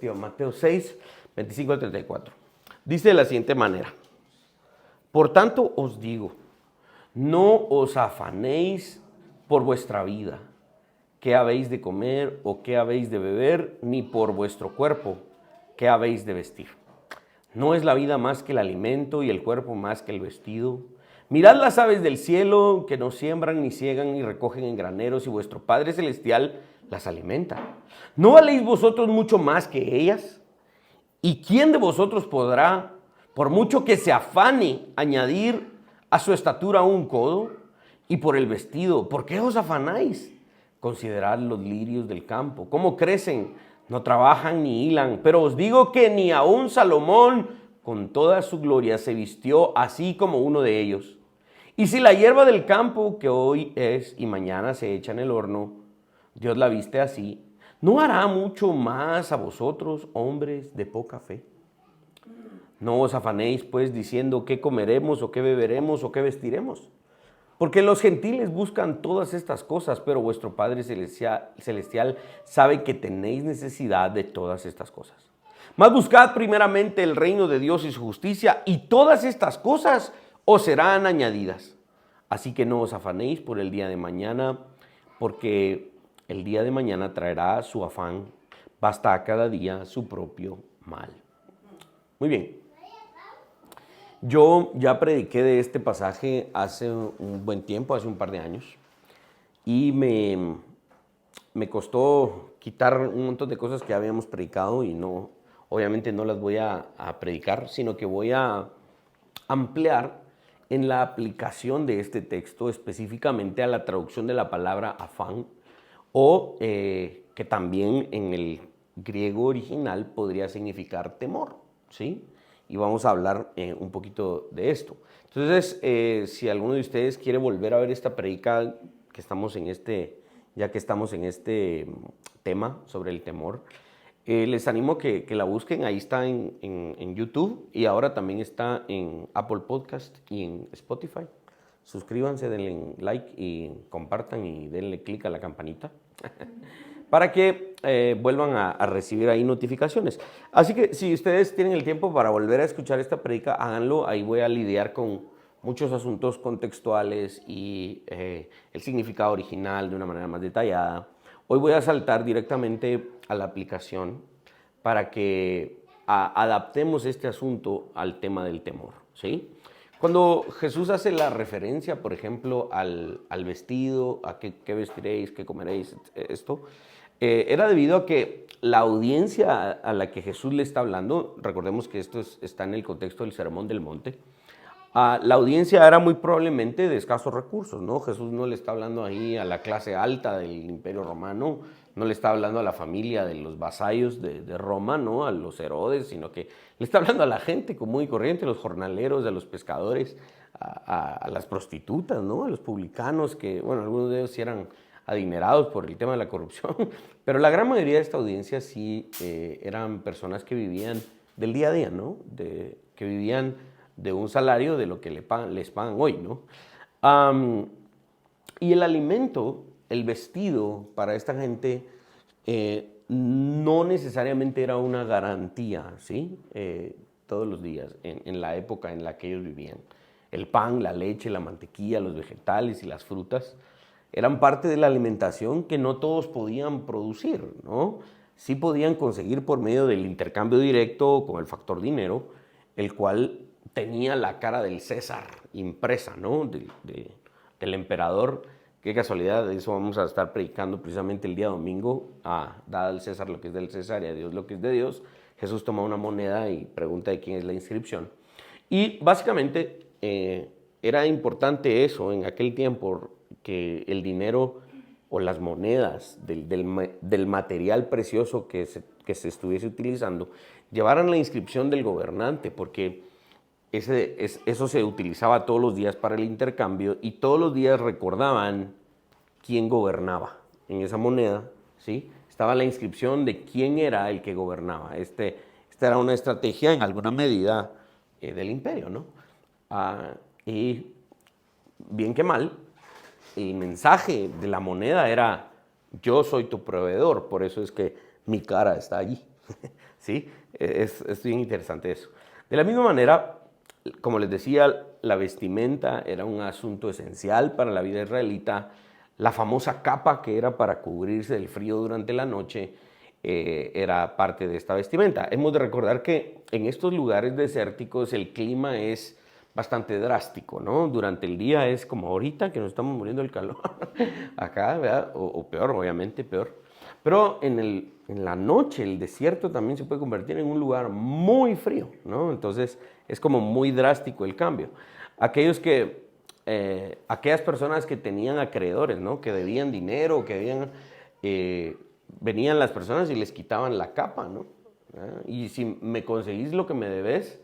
respectiva. Mateo 6, 25 al 34. Dice de la siguiente manera: por tanto os digo, no os afanéis por vuestra vida, qué habéis de comer o qué habéis de beber, ni por vuestro cuerpo, qué habéis de vestir. ¿No es la vida más que el alimento y el cuerpo más que el vestido? Mirad las aves del cielo, que no siembran, ni ciegan, ni recogen en graneros, y vuestro Padre Celestial las alimenta. ¿No valéis vosotros mucho más que ellas? ¿Y quién de vosotros podrá, por mucho que se afane, añadir a su estatura un codo? Y por el vestido, ¿por qué os afanáis? Considerad los lirios del campo, cómo crecen, no trabajan ni hilan, pero os digo que ni aun Salomón con toda su gloria se vistió así como uno de ellos. Y si la hierba del campo, que hoy es y mañana se echa en el horno, Dios la viste así, ¿no hará mucho más a vosotros, hombres de poca fe? No os afanéis, pues, diciendo qué comeremos, o qué beberemos, o qué vestiremos. Porque los gentiles buscan todas estas cosas, pero vuestro Padre Celestial sabe que tenéis necesidad de todas estas cosas. Mas buscad primeramente el reino de Dios y su justicia, y todas estas cosas os serán añadidas. Así que no os afanéis por el día de mañana, porque el día de mañana traerá su afán. Basta a cada día su propio mal. Muy bien. Yo ya prediqué de este pasaje hace un buen tiempo, hace un par de años, y me costó quitar un montón de cosas que habíamos predicado y no, obviamente no las voy a predicar, sino que voy a ampliar en la aplicación de este texto, específicamente a la traducción de la palabra afán, o que también en el griego original podría significar temor, ¿sí? Y vamos a hablar un poquito de esto. Entonces, si alguno de ustedes quiere volver a ver esta predica que estamos en ya que estamos en este tema sobre el temor, les animo que la busquen. Ahí está en YouTube, y ahora también está en Apple Podcast y en Spotify. Suscríbanse, denle like y compartan, y denle clic a la campanita para que vuelvan a recibir ahí notificaciones. Así que si ustedes tienen el tiempo para volver a escuchar esta predica, háganlo. Ahí voy a lidiar con muchos asuntos contextuales y el significado original de una manera más detallada. Hoy voy a saltar directamente a la aplicación para que adaptemos este asunto al tema del temor, ¿sí? Cuando Jesús hace la referencia, por ejemplo, al vestido, a qué vestiréis, qué comeréis, esto, era debido a que la audiencia a la que Jesús le está hablando, recordemos que esto está en el contexto del Sermón del Monte, la audiencia era muy probablemente de escasos recursos, ¿no? Jesús no le está hablando ahí a la clase alta del Imperio Romano, no le está hablando a la familia de los vasallos de Roma, ¿no? A los Herodes, sino que le está hablando a la gente común y corriente, a los jornaleros, a los pescadores, a las prostitutas, ¿no? A los publicanos, que, bueno, algunos de ellos sí eran adinerados por el tema de la corrupción, pero la gran mayoría de esta audiencia sí eran personas que vivían del día a día, ¿no? Que vivían de un salario de lo que les pagan hoy, ¿no? Y el alimento, el vestido para esta gente no necesariamente era una garantía, ¿sí? Todos los días, en la época en la que ellos vivían. El pan, la leche, la mantequilla, los vegetales y las frutas eran parte de la alimentación que no todos podían producir, ¿no? Sí podían conseguir por medio del intercambio directo con el factor dinero, el cual tenía la cara del César impresa, ¿no? Del emperador. Qué casualidad, de eso vamos a estar predicando precisamente el día domingo. Dada al César lo que es del César y a Dios lo que es de Dios. Jesús toma una moneda y pregunta de quién es la inscripción. Y básicamente era importante eso en aquel tiempo, que el dinero o las monedas del material precioso que se estuviese utilizando llevaran la inscripción del gobernante, porque eso se utilizaba todos los días para el intercambio, y todos los días recordaban quién gobernaba. En esa moneda, ¿sí?, estaba la inscripción de quién era el que gobernaba. Esta era una estrategia en alguna medida del imperio, ¿no? Y bien que mal, el mensaje de la moneda era: yo soy tu proveedor, por eso es que mi cara está allí, ¿Sí? Es bien interesante eso. De la misma manera, como les decía, la vestimenta era un asunto esencial para la vida israelita. La famosa capa que era para cubrirse del frío durante la noche era parte de esta vestimenta. Hemos de recordar que en estos lugares desérticos el clima es bastante drástico, ¿no? Durante el día es como ahorita que nos estamos muriendo del calor acá, ¿verdad? O peor, obviamente, peor. Pero en la noche el desierto también se puede convertir en un lugar muy frío, ¿no? Entonces es como muy drástico el cambio. Aquellas personas que tenían acreedores, ¿no? Que debían dinero, que debían, venían las personas y les quitaban la capa, ¿no? Y si me conseguís lo que me debes,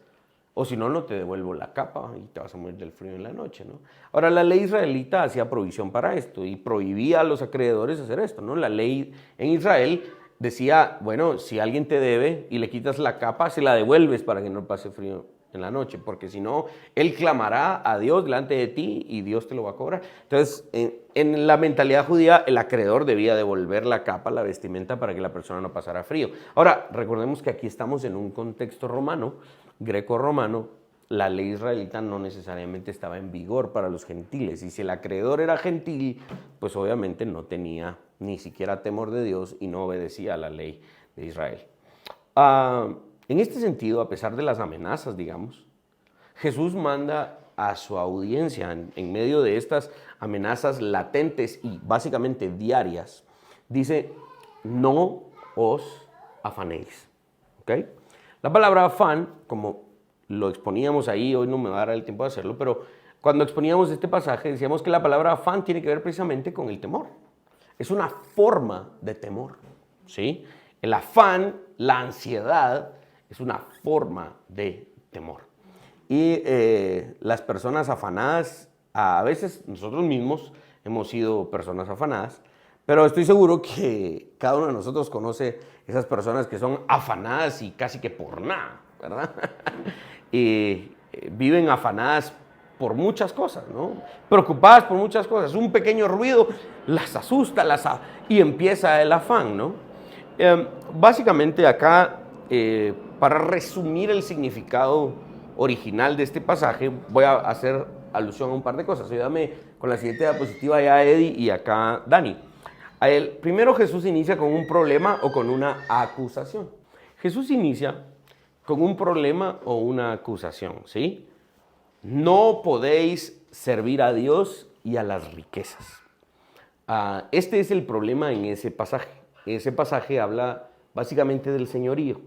o si no, no te devuelvo la capa y te vas a morir del frío en la noche, ¿no? Ahora, la ley israelita hacía provisión para esto y prohibía a los acreedores hacer esto, ¿no? La ley en Israel decía, bueno, si alguien te debe y le quitas la capa, se la devuelves para que no pase frío en la noche, porque si no, él clamará a Dios delante de ti y Dios te lo va a cobrar. Entonces, en la mentalidad judía, el acreedor debía devolver la capa, la vestimenta, para que la persona no pasara frío. Ahora, recordemos que aquí estamos en un contexto romano, greco-romano. La ley israelita no necesariamente estaba en vigor para los gentiles, y si el acreedor era gentil, pues obviamente no tenía ni siquiera temor de Dios y no obedecía a la ley de Israel. En este sentido, a pesar de las amenazas, digamos, Jesús manda a su audiencia en medio de estas amenazas latentes y básicamente diarias. Dice, no os afanéis. ¿Okay? La palabra afán, como lo exponíamos ahí, hoy no me va a dar el tiempo de hacerlo, pero cuando exponíamos este pasaje decíamos que la palabra afán tiene que ver precisamente con el temor. Es una forma de temor, ¿sí? El afán, la ansiedad, es una forma de temor. Y las personas afanadas, a veces nosotros mismos hemos sido personas afanadas, pero estoy seguro que cada uno de nosotros conoce esas personas que son afanadas y casi que por nada, ¿verdad? Y viven afanadas por muchas cosas, ¿no? Preocupadas por muchas cosas. Un pequeño ruido las asusta y empieza el afán, ¿no? Básicamente acá, para resumir el significado original de este pasaje, voy a hacer alusión a un par de cosas. Ayúdame con la siguiente diapositiva ya, Eddie, y acá Dani. Primero Jesús inicia con un problema o con una acusación. Jesús inicia con un problema o una acusación, ¿sí? No podéis servir a Dios y a las riquezas. Este es el problema en ese pasaje. Ese pasaje habla básicamente del señorío.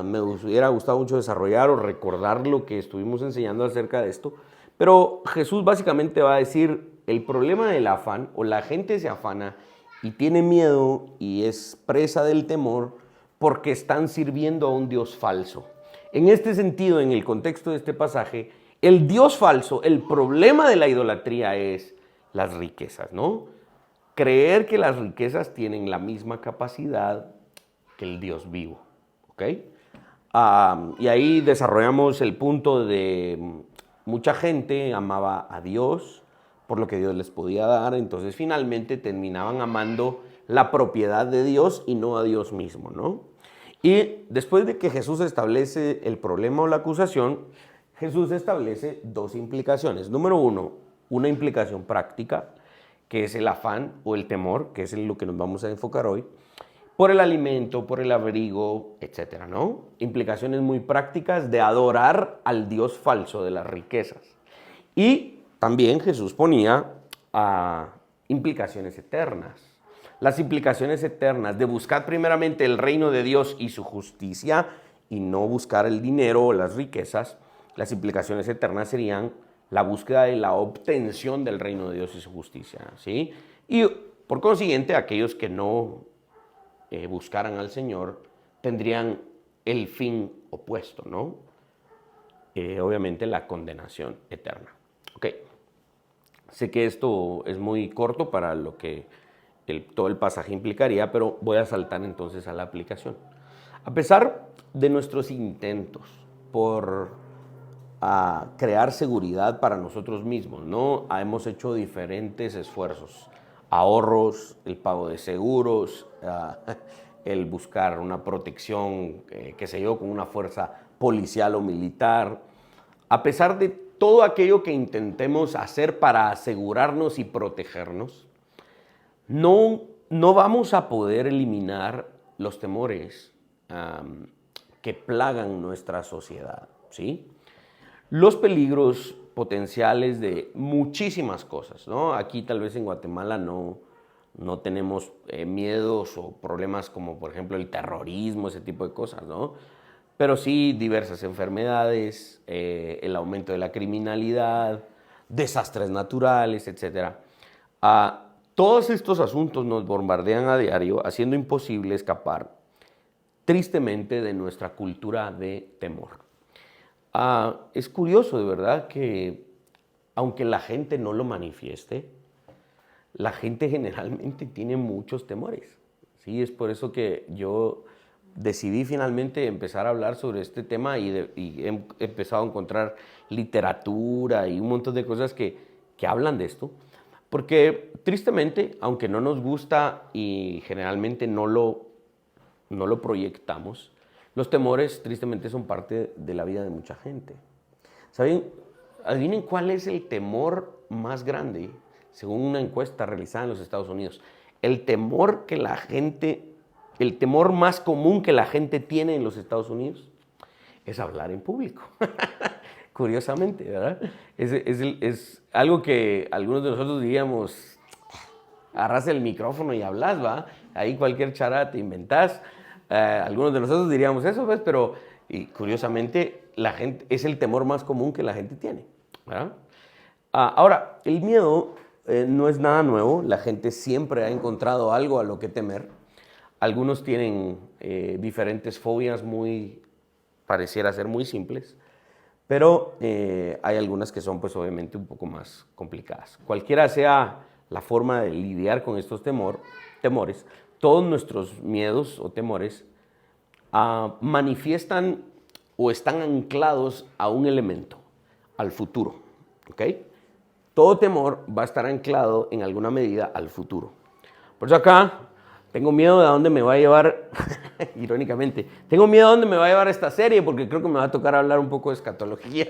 Me hubiera gustado mucho desarrollar o recordar lo que estuvimos enseñando acerca de esto, pero Jesús básicamente va a decir, el problema del afán, o la gente se afana y tiene miedo y es presa del temor porque están sirviendo a un Dios falso. En este sentido, en el contexto de este pasaje, el Dios falso, el problema de la idolatría es las riquezas, ¿no? Creer que las riquezas tienen la misma capacidad que el Dios vivo, ¿ok? Y ahí desarrollamos el punto de mucha gente amaba a Dios por lo que Dios les podía dar, entonces finalmente terminaban amando la propiedad de Dios y no a Dios mismo, ¿no? Y después de que Jesús establece el problema o la acusación, Jesús establece dos implicaciones. Número uno, una implicación práctica, que es el afán o el temor, que es en lo que nos vamos a enfocar hoy, por el alimento, por el abrigo, etcétera, ¿no? Implicaciones muy prácticas de adorar al Dios falso de las riquezas. Y también Jesús ponía implicaciones eternas. Las implicaciones eternas de buscar primeramente el reino de Dios y su justicia y no buscar el dinero o las riquezas, las implicaciones eternas serían la búsqueda de la obtención del reino de Dios y su justicia, ¿sí? Y por consiguiente, aquellos que no buscaran al Señor tendrían el fin opuesto, ¿no? Obviamente la condenación eterna. Ok. Sé que esto es muy corto para lo que todo el pasaje implicaría, pero voy a saltar entonces a la aplicación. A pesar de nuestros intentos por crear seguridad para nosotros mismos, ¿no? Hemos hecho diferentes esfuerzos, ahorros, el pago de seguros, el buscar una protección, qué sé yo, con una fuerza policial o militar. A pesar de todo aquello que intentemos hacer para asegurarnos y protegernos, no vamos a poder eliminar los temores que plagan nuestra sociedad, ¿sí? Los peligros potenciales de muchísimas cosas, ¿no? Aquí tal vez en Guatemala no tenemos miedos o problemas como por ejemplo el terrorismo, ese tipo de cosas, ¿no? Pero sí diversas enfermedades, el aumento de la criminalidad, desastres naturales, etc. Todos estos asuntos nos bombardean a diario, haciendo imposible escapar tristemente de nuestra cultura de temor. Es curioso de verdad que aunque la gente no lo manifieste, la gente generalmente tiene muchos temores. ¿Sí? Es por eso que yo decidí finalmente empezar a hablar sobre este tema y he empezado a encontrar literatura y un montón de cosas que hablan de esto. Porque tristemente, aunque no nos gusta y generalmente no lo proyectamos, los temores tristemente son parte de la vida de mucha gente. ¿Saben? Adivinen cuál es el temor más grande, según una encuesta realizada en los Estados Unidos. El temor más común que la gente tiene en los Estados Unidos es hablar en público. Curiosamente, ¿verdad? Es algo que algunos de nosotros diríamos, agarras el micrófono y hablas, ¿va? Ahí cualquier chara te inventás. Algunos de nosotros diríamos eso, ¿ves? Pero y curiosamente la gente, es el temor más común que la gente tiene, ¿verdad? Ahora, el miedo no es nada nuevo. La gente siempre ha encontrado algo a lo que temer. Algunos tienen diferentes fobias pareciera ser muy simples, pero hay algunas que son pues obviamente un poco más complicadas. Cualquiera sea la forma de lidiar con estos temores, todos nuestros miedos o temores manifiestan o están anclados a un elemento, al futuro, ¿ok? Todo temor va a estar anclado en alguna medida al futuro. Por eso acá tengo miedo de a dónde me va a llevar, irónicamente, tengo miedo a dónde me va a llevar esta serie porque creo que me va a tocar hablar un poco de escatología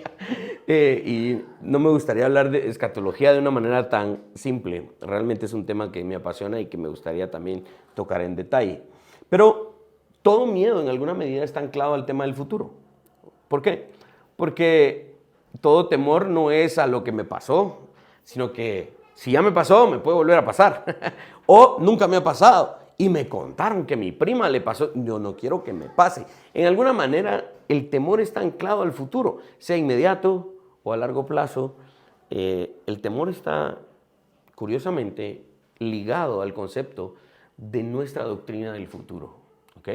y no me gustaría hablar de escatología de una manera tan simple. Realmente es un tema que me apasiona y que me gustaría también tocar en detalle. Pero todo miedo en alguna medida está anclado al tema del futuro. ¿Por qué? Porque todo temor no es a lo que me pasó, sino que si ya me pasó, me puede volver a pasar. O nunca me ha pasado y me contaron que a mi prima le pasó. Yo no quiero que me pase. En alguna manera, el temor está anclado al futuro, sea inmediato o a largo plazo. El temor está, curiosamente, ligado al concepto de nuestra doctrina del futuro. ¿Ok?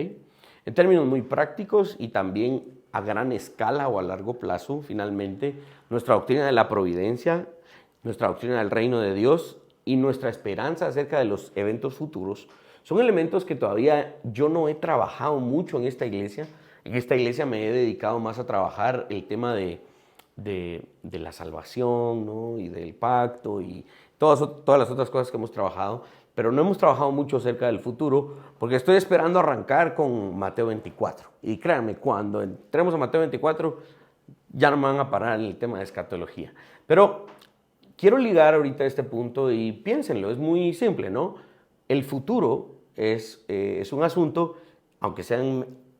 En términos muy prácticos y también a gran escala o a largo plazo, finalmente, nuestra doctrina de la providencia, nuestra doctrina del reino de Dios y nuestra esperanza acerca de los eventos futuros son elementos que todavía yo no he trabajado mucho en esta iglesia. En esta iglesia me he dedicado más a trabajar el tema de la salvación, ¿no? Y del pacto y todas las otras cosas que hemos trabajado, pero no hemos trabajado mucho acerca del futuro porque estoy esperando arrancar con Mateo 24. Y créanme, cuando entremos a Mateo 24 ya no me van a parar en el tema de escatología. Pero quiero ligar ahorita este punto y piénsenlo, es muy simple, ¿no? El futuro es un asunto, aunque sea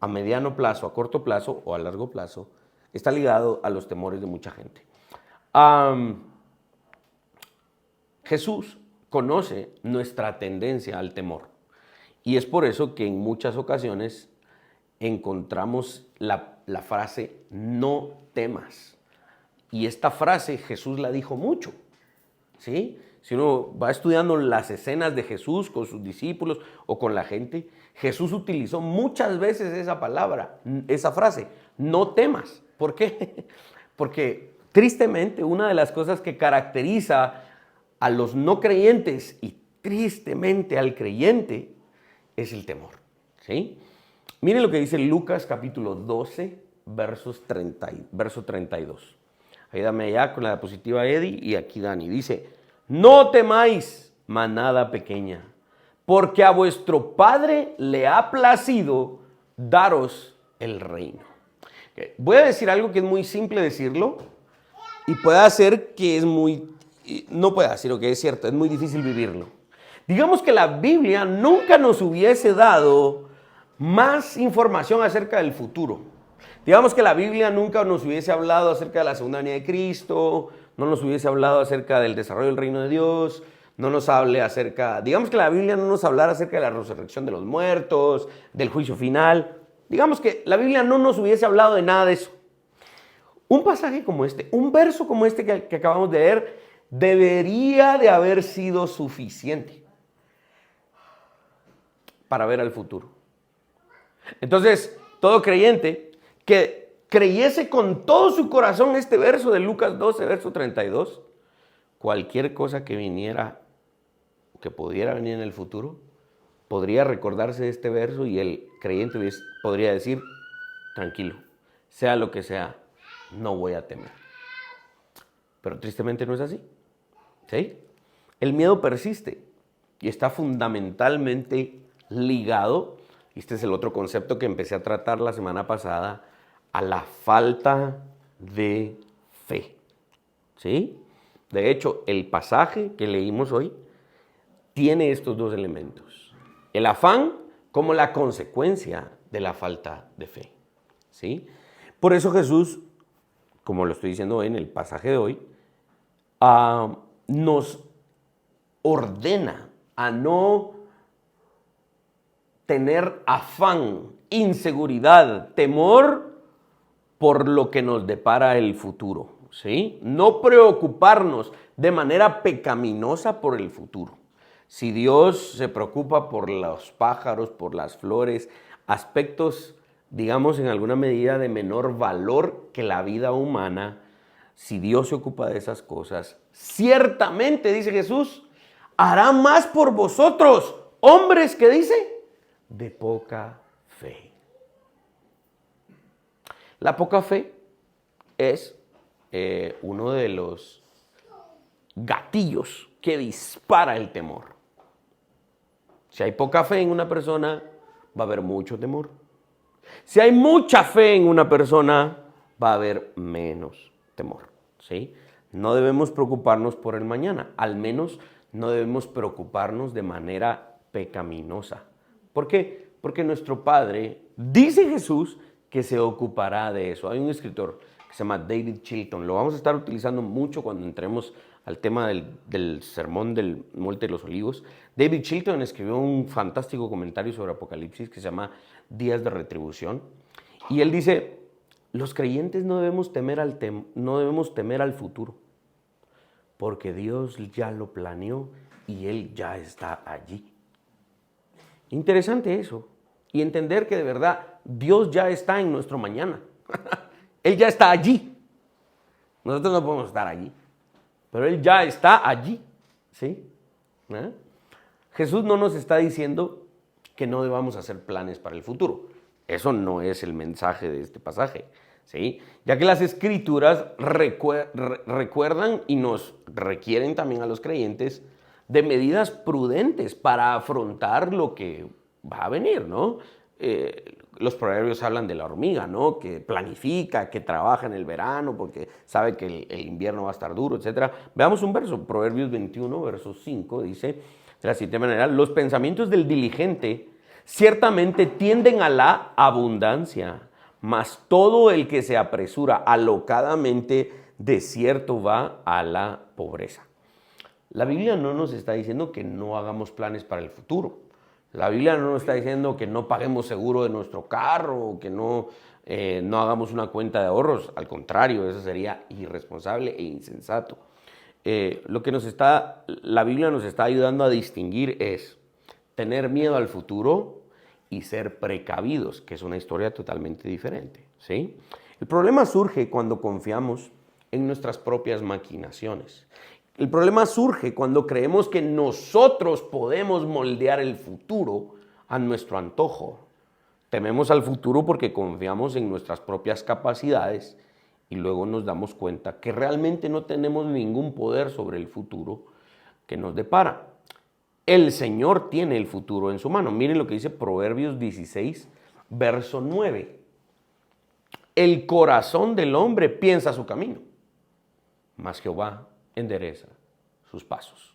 a mediano plazo, a corto plazo o a largo plazo, está ligado a los temores de mucha gente. Jesús conoce nuestra tendencia al temor y es por eso que en muchas ocasiones encontramos la frase no temas. Y esta frase Jesús la dijo mucho, ¿sí? Si uno va estudiando las escenas de Jesús con sus discípulos o con la gente, Jesús utilizó muchas veces esa palabra, esa frase, no temas. ¿Por qué? Porque tristemente una de las cosas que caracteriza a los no creyentes y tristemente al creyente es el temor, ¿sí? Miren lo que dice Lucas capítulo 12, verso 32. Ahí dame allá con la diapositiva Eddie y aquí Dani. Dice, no temáis, manada pequeña, porque a vuestro Padre le ha placido daros el reino. Okay. Voy a decir algo que es muy simple decirlo y puede ser que es muy... No puede decir lo que es cierto, es muy difícil vivirlo. Digamos que la Biblia nunca nos hubiese dado más información acerca del futuro. Digamos que la Biblia nunca nos hubiese hablado acerca de la segunda venida de Cristo, no nos hubiese hablado acerca del desarrollo del reino de Dios, no nos hable acerca, digamos que la Biblia no nos hablara acerca de la resurrección de los muertos, del juicio final. Digamos que la Biblia no nos hubiese hablado de nada de eso. Un pasaje como este, un verso como este que acabamos de leer, debería de haber sido suficiente para ver al futuro. Entonces, todo creyente que creyese con todo su corazón este verso de Lucas 12, verso 32, cualquier cosa que viniera, que pudiera venir en el futuro, podría recordarse de este verso y el creyente podría decir, tranquilo, sea lo que sea, no voy a temer. Pero tristemente no es así. ¿Sí? El miedo persiste y está fundamentalmente ligado, y este es el otro concepto que empecé a tratar la semana pasada, a la falta de fe. ¿Sí? De hecho, el pasaje que leímos hoy tiene estos dos elementos. El afán como la consecuencia de la falta de fe. ¿Sí? Por eso Jesús, como lo estoy diciendo en el pasaje de hoy, nos ordena a no tener afán, inseguridad, temor por lo que nos depara el futuro, ¿sí? No preocuparnos de manera pecaminosa por el futuro. Si Dios se preocupa por los pájaros, por las flores, aspectos, digamos, en alguna medida de menor valor que la vida humana, si Dios se ocupa de esas cosas, ciertamente, dice Jesús, hará más por vosotros, hombres, ¿qué dice? De poca fe. La poca fe es uno de los gatillos que dispara el temor. Si hay poca fe en una persona, va a haber mucho temor. Si hay mucha fe en una persona, va a haber menos temor, ¿sí? No debemos preocuparnos por el mañana, al menos no debemos preocuparnos de manera pecaminosa. ¿Por qué? Porque nuestro Padre, dice Jesús, que se ocupará de eso. Hay un escritor que se llama David Chilton, lo vamos a estar utilizando mucho cuando entremos al tema del sermón del Monte de los Olivos. David Chilton escribió un fantástico comentario sobre Apocalipsis que se llama Días de Retribución. Y él dice, los creyentes no debemos temer al futuro, porque Dios ya lo planeó y Él ya está allí. Interesante eso. Y entender que de verdad Dios ya está en nuestro mañana. Él ya está allí. Nosotros no podemos estar allí, pero Él ya está allí. ¿Sí? ¿Eh? Jesús no nos está diciendo que no debamos hacer planes para el futuro. Eso no es el mensaje de este pasaje, ¿sí? Ya que las Escrituras recuerdan y nos requieren también a los creyentes de medidas prudentes para afrontar lo que va a venir, ¿no? Los proverbios hablan de la hormiga, ¿no? Que planifica, que trabaja en el verano porque sabe que el invierno va a estar duro, etc. Veamos un verso, Proverbios 21, verso 5, dice de la siguiente manera, los pensamientos del diligente ciertamente tienden a la abundancia, mas todo el que se apresura alocadamente de cierto va a la pobreza. La Biblia no nos está diciendo que no hagamos planes para el futuro. La Biblia no nos está diciendo que no paguemos seguro de nuestro carro o que no hagamos una cuenta de ahorros. Al contrario, eso sería irresponsable e insensato. Lo que la Biblia nos está ayudando a distinguir es tener miedo al futuro y ser precavidos, que es una historia totalmente diferente, ¿sí? El problema surge cuando confiamos en nuestras propias maquinaciones. El problema surge cuando creemos que nosotros podemos moldear el futuro a nuestro antojo. Tememos al futuro porque confiamos en nuestras propias capacidades y luego nos damos cuenta que realmente no tenemos ningún poder sobre el futuro que nos depara. El Señor tiene el futuro en su mano. Miren lo que dice Proverbios 16, verso 9. El corazón del hombre piensa su camino, mas Jehová endereza sus pasos.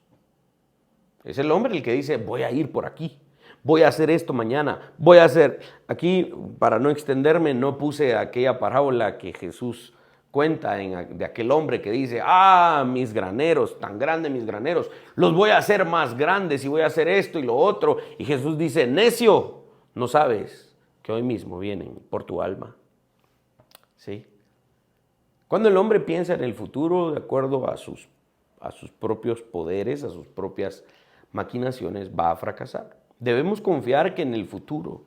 Es el hombre el que dice, voy a ir por aquí, voy a hacer esto mañana, voy a hacer... Aquí, para no extenderme, no puse aquella parábola que Jesús cuenta de aquel hombre que dice, mis graneros, tan grandes mis graneros, los voy a hacer más grandes y voy a hacer esto y lo otro. Y Jesús dice, necio, no sabes que hoy mismo vienen por tu alma. ¿Sí? Cuando el hombre piensa en el futuro de acuerdo a sus propios poderes, a sus propias maquinaciones, va a fracasar. Debemos confiar que en el futuro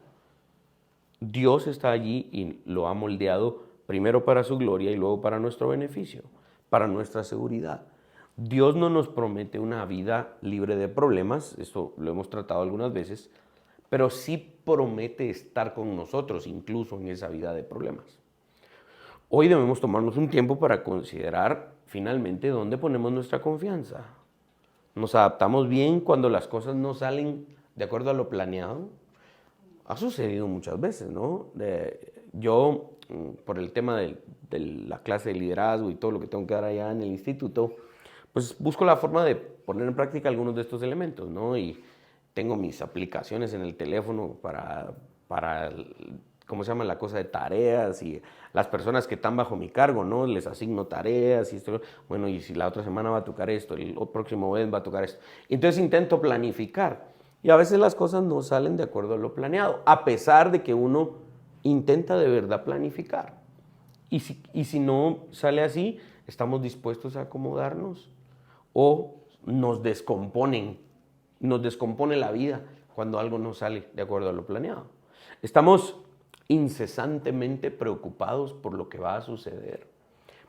Dios está allí y lo ha moldeado primero para su gloria y luego para nuestro beneficio, para nuestra seguridad. Dios no nos promete una vida libre de problemas, esto lo hemos tratado algunas veces, pero sí promete estar con nosotros incluso en esa vida de problemas. Hoy debemos tomarnos un tiempo para considerar finalmente dónde ponemos nuestra confianza. ¿Nos adaptamos bien cuando las cosas no salen de acuerdo a lo planeado? Ha sucedido muchas veces, ¿no? Yo, por el tema de la clase de liderazgo y todo lo que tengo que dar allá en el instituto, pues busco la forma de poner en práctica algunos de estos elementos, ¿no? Y tengo mis aplicaciones en el teléfono para ¿cómo se llama? La cosa de tareas, y las personas que están bajo mi cargo, ¿no? Les asigno tareas y esto. Bueno, y si la otra semana va a tocar esto, el próximo mes va a tocar esto. Entonces intento planificar. Y a veces las cosas no salen de acuerdo a lo planeado, a pesar de que uno intenta de verdad planificar. Y si no sale así, ¿estamos dispuestos a acomodarnos? ¿O nos descompone la vida cuando algo no sale de acuerdo a lo planeado? Estamos incesantemente preocupados por lo que va a suceder,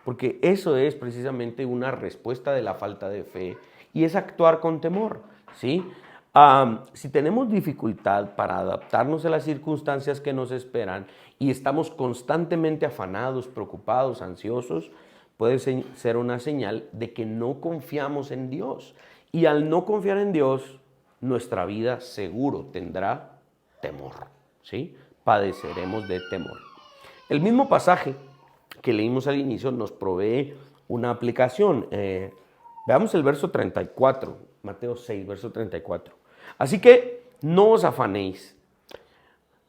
porque eso es precisamente una respuesta de la falta de fe y es actuar con temor, ¿sí? Si tenemos dificultad para adaptarnos a las circunstancias que nos esperan y estamos constantemente afanados, preocupados, ansiosos, puede ser una señal de que no confiamos en Dios. Y al no confiar en Dios, nuestra vida seguro tendrá temor, ¿sí? Padeceremos de temor. El mismo pasaje que leímos al inicio nos provee una aplicación. Veamos el verso 34, Mateo 6, verso 34. Así que no os afanéis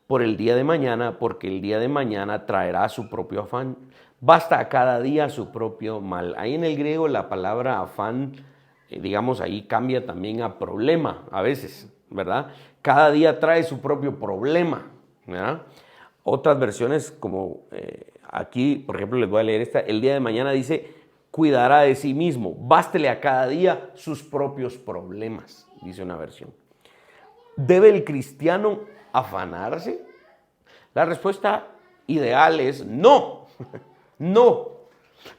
por el día de mañana, porque el día de mañana traerá su propio afán. Basta a cada día su propio mal. Ahí en el griego la palabra afán, digamos, ahí cambia también a problema a veces, ¿verdad? Cada día trae su propio problema, ¿verdad? Otras versiones como aquí, por ejemplo, les voy a leer esta. El día de mañana dice, cuidará de sí mismo. Bástele a cada día sus propios problemas, dice una versión. ¿Debe el cristiano afanarse? La respuesta ideal es no, no.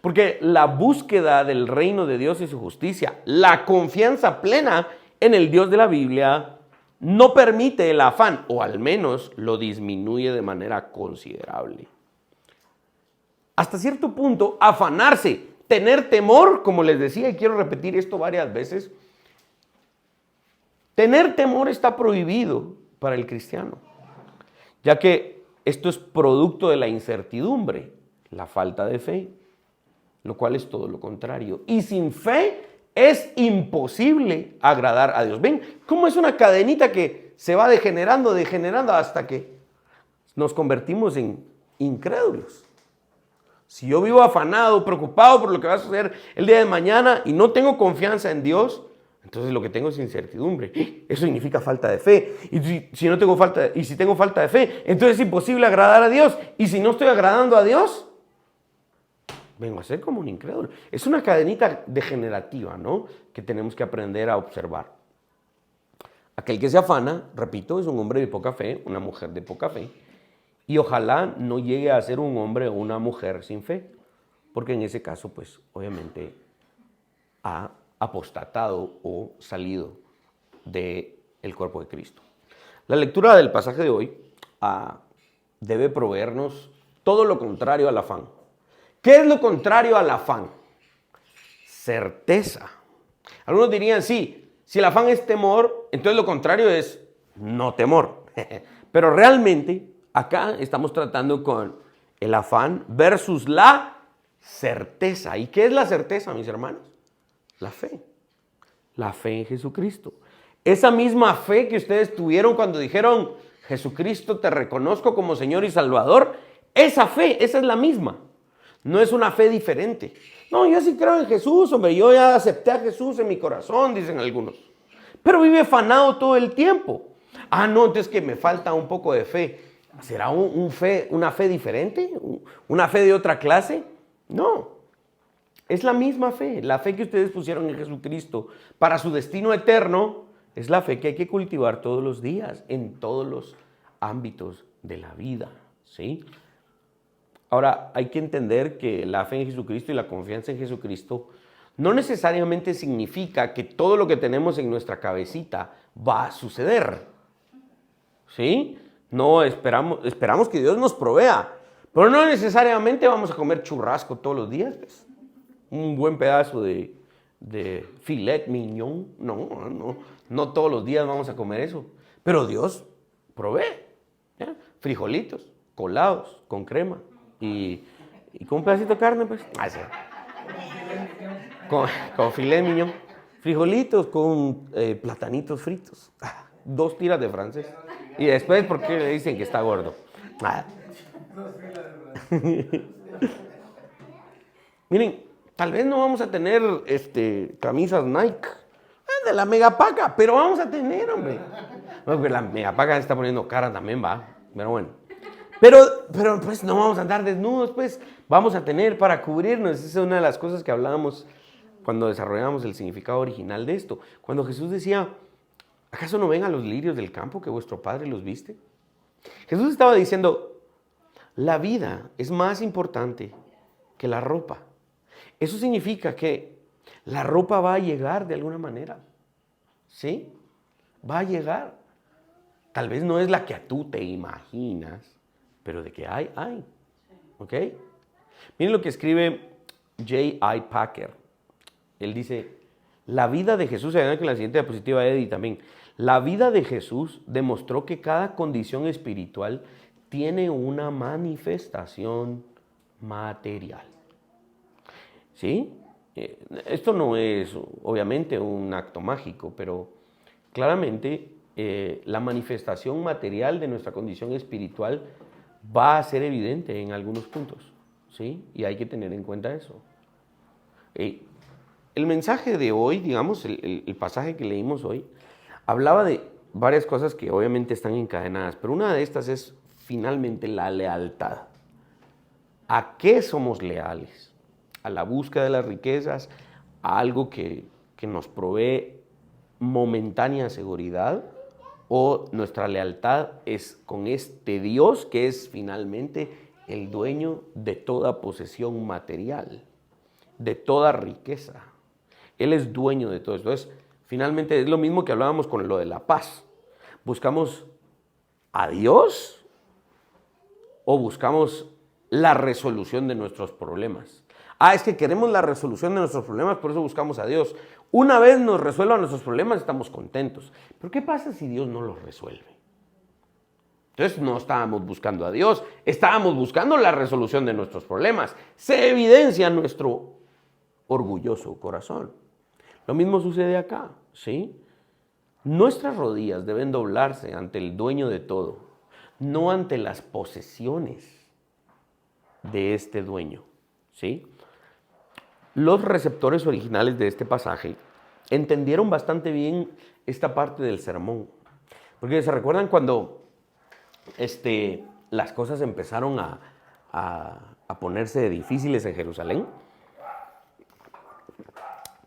Porque la búsqueda del reino de Dios y su justicia, la confianza plena en el Dios de la Biblia, no permite el afán, o al menos lo disminuye de manera considerable. Hasta cierto punto, afanarse, tener temor, como les decía, y quiero repetir esto varias veces, tener temor está prohibido para el cristiano, ya que esto es producto de la incertidumbre, la falta de fe, lo cual es todo lo contrario. Y sin fe es imposible agradar a Dios. ¿Ven cómo es una cadenita que se va degenerando hasta que nos convertimos en incrédulos? Si yo vivo afanado, preocupado por lo que va a suceder el día de mañana y no tengo confianza en Dios, entonces lo que tengo es incertidumbre. Eso significa falta de fe. Y si tengo falta de fe, entonces es imposible agradar a Dios. Y si no estoy agradando a Dios, vengo a ser como un incrédulo. Es una cadenita degenerativa, ¿no? Que tenemos que aprender a observar. Aquel que se afana, repito, es un hombre de poca fe, una mujer de poca fe. Y ojalá no llegue a ser un hombre o una mujer sin fe. Porque en ese caso, pues, obviamente, ha apostatado o salido del cuerpo de Cristo. La lectura del pasaje de hoy debe proveernos todo lo contrario al afán. ¿Qué es lo contrario al afán? Certeza. Algunos dirían, sí, Si el afán es temor, entonces lo contrario es no temor. Pero realmente acá estamos tratando con el afán versus la certeza. ¿Y qué es la certeza, mis hermanos? La fe. La fe en Jesucristo. Esa misma fe que ustedes tuvieron cuando dijeron, Jesucristo, te reconozco como Señor y Salvador. Esa fe, esa es la misma. No es una fe diferente. No, yo sí creo en Jesús, hombre. Yo ya acepté a Jesús en mi corazón, dicen algunos. Pero vive afanado todo el tiempo. Ah, no, entonces que me falta un poco de fe. ¿Será una fe diferente? ¿Una fe de otra clase? No. Es la misma fe. La fe que ustedes pusieron en Jesucristo para su destino eterno es la fe que hay que cultivar todos los días, en todos los ámbitos de la vida. ¿Sí? Ahora, hay que entender que la fe en Jesucristo y la confianza en Jesucristo no necesariamente significa que todo lo que tenemos en nuestra cabecita va a suceder. ¿Sí? No, esperamos que Dios nos provea, pero no necesariamente vamos a comer churrasco todos los días. Pues. Un buen pedazo de filet mignon, no todos los días vamos a comer eso. Pero Dios provee. ¿Ya? Frijolitos, colados, con crema y con un pedacito de carne, pues. Sí. Con filet mignon. Frijolitos con platanitos fritos. 2 tiras de francés. Y después, ¿por qué le dicen que está gordo? Miren, tal vez no vamos a tener camisas Nike de la Megapaca, pero vamos a tener, hombre. No, la Megapaca se está poniendo cara también, va. Pero bueno. Pero pues no vamos a andar desnudos, pues. Vamos a tener para cubrirnos. Esa es una de las cosas que hablábamos cuando desarrollamos el significado original de esto. Cuando Jesús decía, ¿acaso no ven a los lirios del campo que vuestro Padre los viste? Jesús estaba diciendo, la vida es más importante que la ropa. Eso significa que la ropa va a llegar de alguna manera. ¿Sí? Va a llegar. Tal vez no es la que tú te imaginas, pero de que hay. ¿Ok? Miren lo que escribe J.I. Packer. Él dice, la vida de Jesús, se ve que en la siguiente diapositiva Eddie también, la vida de Jesús demostró que cada condición espiritual tiene una manifestación material. ¿Sí? Esto no es obviamente un acto mágico, pero claramente la manifestación material de nuestra condición espiritual va a ser evidente en algunos puntos. ¿Sí? Y hay que tener en cuenta eso. El mensaje de hoy, digamos, el pasaje que leímos hoy, hablaba de varias cosas que obviamente están encadenadas, pero una de estas es finalmente la lealtad. ¿A qué somos leales? ¿A la búsqueda de las riquezas? ¿A algo que nos provee momentánea seguridad? ¿O nuestra lealtad es con este Dios que es finalmente el dueño de toda posesión material, de toda riqueza? Él es dueño de todo esto. Entonces, finalmente es lo mismo que hablábamos con lo de la paz. ¿Buscamos a Dios o buscamos la resolución de nuestros problemas? Es que queremos la resolución de nuestros problemas, por eso buscamos a Dios. Una vez nos resuelvan nuestros problemas, estamos contentos. Pero ¿qué pasa si Dios no los resuelve? Entonces no estábamos buscando a Dios, estábamos buscando la resolución de nuestros problemas. Se evidencia nuestro orgulloso corazón. Lo mismo sucede acá, ¿sí? Nuestras rodillas deben doblarse ante el dueño de todo, no ante las posesiones de este dueño, ¿sí? Los receptores originales de este pasaje entendieron bastante bien esta parte del sermón. Porque se recuerdan cuando las cosas empezaron a ponerse difíciles en Jerusalén.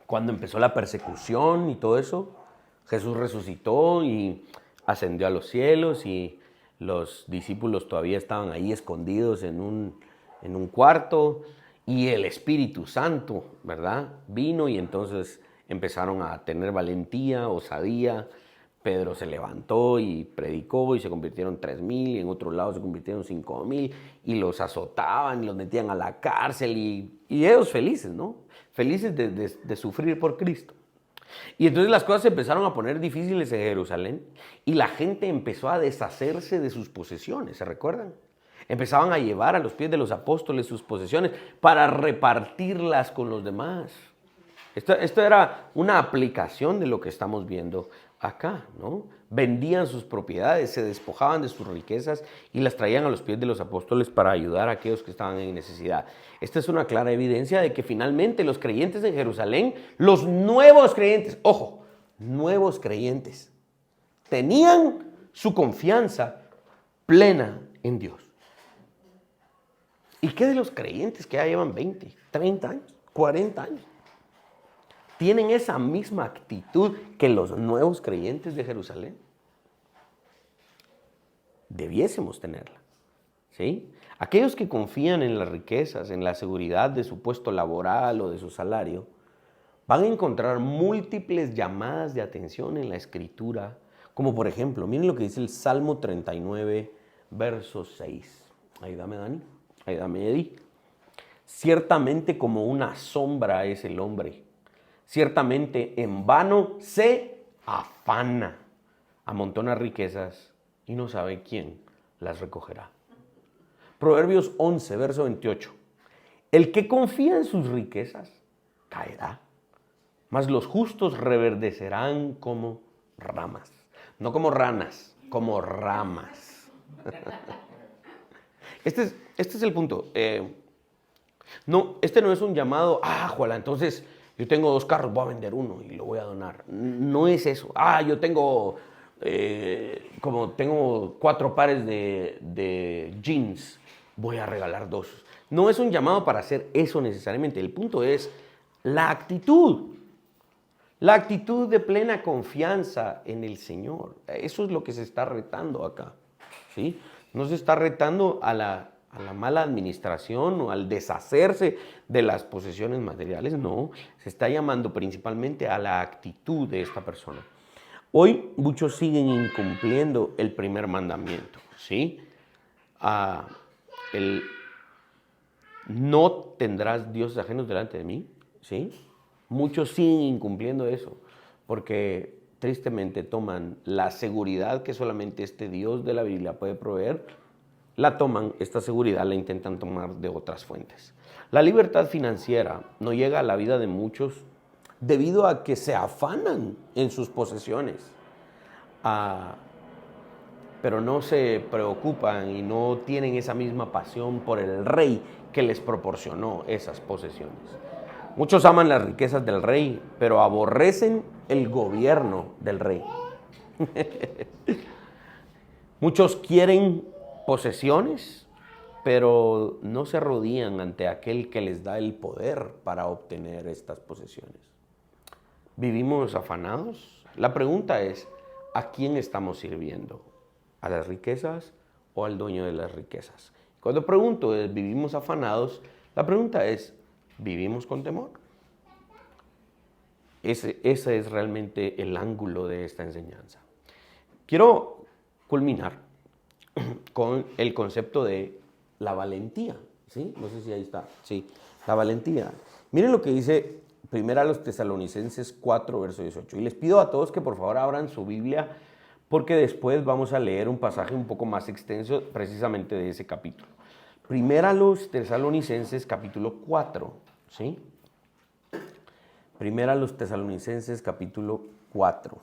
Cuando empezó la persecución y todo eso, Jesús resucitó y ascendió a los cielos y los discípulos todavía estaban ahí escondidos en un cuarto y el Espíritu Santo, ¿verdad? Vino y entonces empezaron a tener valentía, osadía. Pedro se levantó y predicó y se convirtieron 3,000 y en otro lado se convirtieron 5,000 y los azotaban y los metían a la cárcel y ellos felices, ¿no? Felices de sufrir por Cristo. Y entonces las cosas se empezaron a poner difíciles en Jerusalén y la gente empezó a deshacerse de sus posesiones, ¿se recuerdan? Empezaban a llevar a los pies de los apóstoles sus posesiones para repartirlas con los demás. Esto era una aplicación de lo que estamos viendo acá, ¿no? Vendían sus propiedades, se despojaban de sus riquezas y las traían a los pies de los apóstoles para ayudar a aquellos que estaban en necesidad. Esta es una clara evidencia de que finalmente los creyentes en Jerusalén, los nuevos creyentes, ojo, nuevos creyentes, tenían su confianza plena en Dios. ¿Y qué de los creyentes que ya llevan 20, 30 años, 40 años? ¿Tienen esa misma actitud que los nuevos creyentes de Jerusalén? Debiésemos tenerla, ¿sí? Aquellos que confían en las riquezas, en la seguridad de su puesto laboral o de su salario, van a encontrar múltiples llamadas de atención en la Escritura, como por ejemplo, miren lo que dice el Salmo 39, verso 6. Ayúdame, Dani. Ayúdame, Eddie. Ciertamente como una sombra es el hombre. Ciertamente en vano se afana, amontona riquezas y no sabe quién las recogerá. Proverbios 11, verso 28. El que confía en sus riquezas caerá, mas los justos reverdecerán como ramas. No como ranas, como ramas. Este es el punto. No, este no es un llamado, Juala, entonces yo tengo 2 carros, voy a vender uno y lo voy a donar. No es eso. Yo tengo, como tengo 4 pares de jeans, voy a regalar 2. No es un llamado para hacer eso necesariamente. El punto es la actitud. La actitud de plena confianza en el Señor. Eso es lo que se está retando acá, ¿sí? No se está retando a la mala administración o al deshacerse de las posesiones materiales, no. Se está llamando principalmente a la actitud de esta persona. Hoy muchos siguen incumpliendo el primer mandamiento, ¿sí? El no tendrás dioses ajenos delante de mí, ¿sí? Muchos siguen incumpliendo eso porque tristemente toman la seguridad que solamente este Dios de la Biblia puede proveer, esta seguridad la intentan tomar de otras fuentes. La libertad financiera no llega a la vida de muchos debido a que se afanan en sus posesiones, pero no se preocupan y no tienen esa misma pasión por el rey que les proporcionó esas posesiones. Muchos aman las riquezas del rey, pero aborrecen el gobierno del rey. Muchos quieren posesiones, pero no se arrodillan ante aquel que les da el poder para obtener estas posesiones. ¿Vivimos afanados? La pregunta es, ¿a quién estamos sirviendo? ¿A las riquezas o al dueño de las riquezas? Cuando pregunto, ¿vivimos afanados? La pregunta es, ¿vivimos con temor? Ese es realmente el ángulo de esta enseñanza. Quiero culminar con el concepto de la valentía, ¿sí? No sé si ahí está, sí, la valentía. Miren lo que dice 1 Tesalonicenses 4, verso 18. Y les pido a todos que por favor abran su Biblia, porque después vamos a leer un pasaje un poco más extenso precisamente de ese capítulo. 1 Tesalonicenses capítulo 4, ¿sí? 1 Tesalonicenses capítulo 4.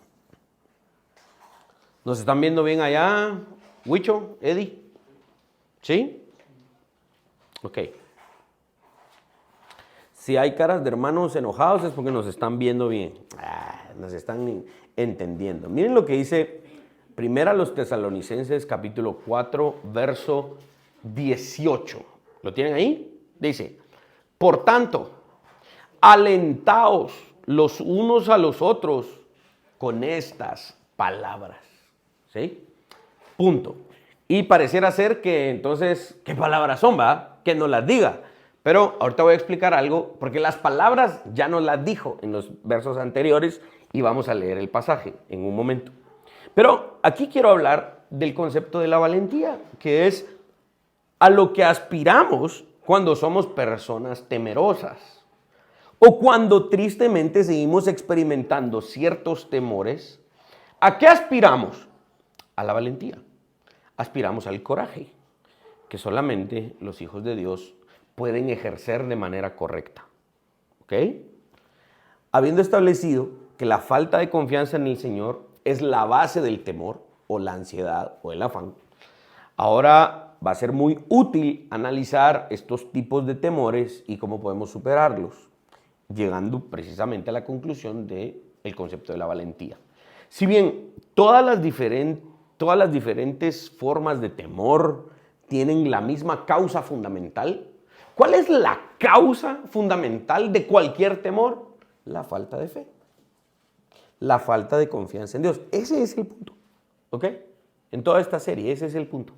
¿Nos están viendo bien allá, Huicho, Eddie? ¿Sí? Ok. Si hay caras de hermanos enojados es porque nos están viendo bien. Nos están entendiendo. Miren lo que dice 1 Tesalonicenses capítulo 4, verso 18. ¿Lo tienen ahí? Dice, por tanto, alentaos los unos a los otros con estas palabras. ¿Sí? Punto. Y pareciera ser que entonces, ¿qué palabras son, va? Que nos las diga. Pero ahorita voy a explicar algo, porque las palabras ya nos las dijo en los versos anteriores y vamos a leer el pasaje en un momento. Pero aquí quiero hablar del concepto de la valentía, que es a lo que aspiramos cuando somos personas temerosas. o cuando tristemente seguimos experimentando ciertos temores, ¿a qué aspiramos? A la valentía. Aspiramos al coraje, que solamente los hijos de Dios pueden ejercer de manera correcta. ¿Ok? Habiendo establecido que la falta de confianza en el Señor es la base del temor o la ansiedad o el afán, ahora va a ser muy útil analizar estos tipos de temores y cómo podemos superarlos, llegando precisamente a la conclusión del concepto de la valentía. Si bien todas las diferentes formas de temor tienen la misma causa fundamental, ¿cuál es la causa fundamental de cualquier temor? La falta de fe, la falta de confianza en Dios. Ese es el punto, ¿ok? En toda esta serie, ese es el punto.